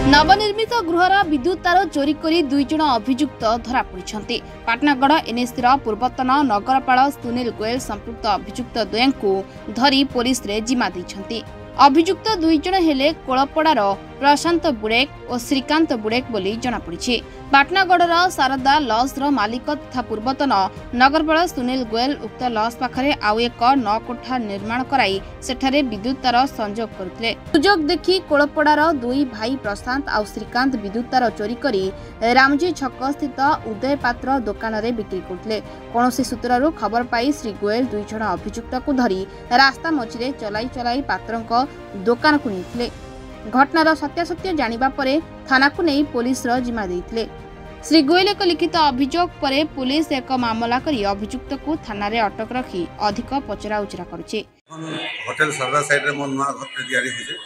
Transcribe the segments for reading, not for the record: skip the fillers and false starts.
नवनिर्मित गृहर विद्युत तार चोरी करी 2 जण अभियुक्त धरा पड़िछन्ति। पाटनागढ़ एनएससी पूर्वतन नगरपाल सुनील गोयल संपृक्त अभियुक्त द्वयंकु धरी पुलिस रे जिम्मा दैछन्ति। अभियुक्त 2 जण हेले कोलपड़ार प्रशांत बुड़ेक और श्रीकांत बुड़ेक बोली जनापड़ी। पाटनागढ़ शारदा लॉज मालिक तथा पूर्वतन नगरपाल सुनील गोयल उक्त लॉज पाखरे आउ एक 9 कोठा निर्माण कराई सेठारे विद्युत तार संजोग करथिले। सुजोग देखि कोलपड़ार 2 भाई प्रशांत और श्रीकांत विद्युत तार चोरी करी रामजी छक स्थित उदय पात्र दुकान रे बिक्री करथिले। कोनोसी सूत्ररु खबर पाई श्री गोयल 2 जण अभियुक्त को धरी रास्ता मझिरे चलाई चलाई पात्रंक दुकान को निथिले। घटनार सत्यासत्य जानिबा परे थाना को नहीं पुलिस जिम्मा देइथिले। श्री गोयल एक लिखित अभियोग परे पुलिस एक मामला करी अभियुक्त को थाना रे अटक रखी अधिक पचरा उचरा करुचे। होटल सरदा साइड रे मोर नुआ घर तैयारी होजे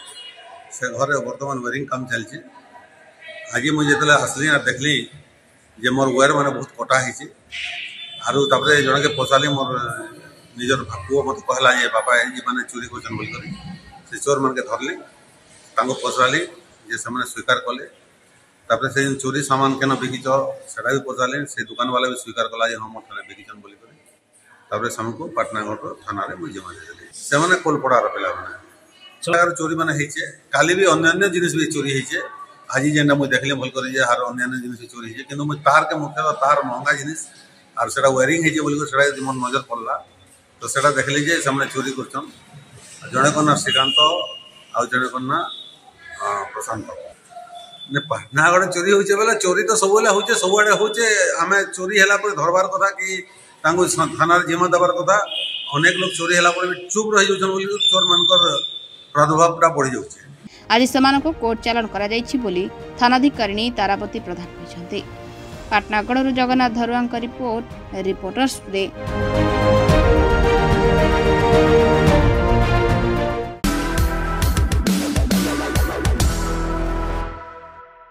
से घरे वर्तमान वायरिंग काम चलछि। आज मुझे जेतले हसली आ देखली जे मोर वायर माने बहुत कटा हिछि आरु तापरे जण के पोसाली मोर निजर पुओ मत कहला जे बापा ए माने चोरी करछन बोल करी से चोर मन के धरली तांको पोसाली जे सामने स्वीकार कले। तापरे से चोरी सामान केना बिकिछ सेटा भी पोसाले से दुकान वाला भी स्वीकार कला जे हम थाने बिकिछन बोल करी। तापरे हमको पाटनागढ़ थाना रे मुझे माने देली से माने कोलपड़ार पेला माने चोर चोरी माने हिचे काली भी अन्य जिनिस भी चोरी हिचे। आज जेना मुझे देखले बोल करी जे हार अन्य जिनिस भी चोरी हिचे किंतु मुझे तार के मुख्य तार महंगा जिनिस आर सेटा वायरिंग हिचे बोल कर सेटा मन नजर पड़ला तो सेटा देखली जे सामने चोरी करछन जणे को ना श्रीकांत आ जणे को ना प्रशांत ने पाटनागढ़ चोरी होचे बेला चोरी तो सबले होचे सबआडे होचे हमें चोरी हला पर धरबार कथा कि तांगो थाना जिम्मा देबार कथा। अनेक लोग चोरी हला पर चुप रहि जाउछन बोली चोर मानकर प्रादुर्भावटा बढ़ी जाउछे। आज समानको कोर्ट चालान करा जाइछि बोली थानाधिकारी तारापति प्रधान कहिसंते। पाटनागढ़ जगन्नाथ धरुआंक रिपोर्ट रिपोर्टर्स डे।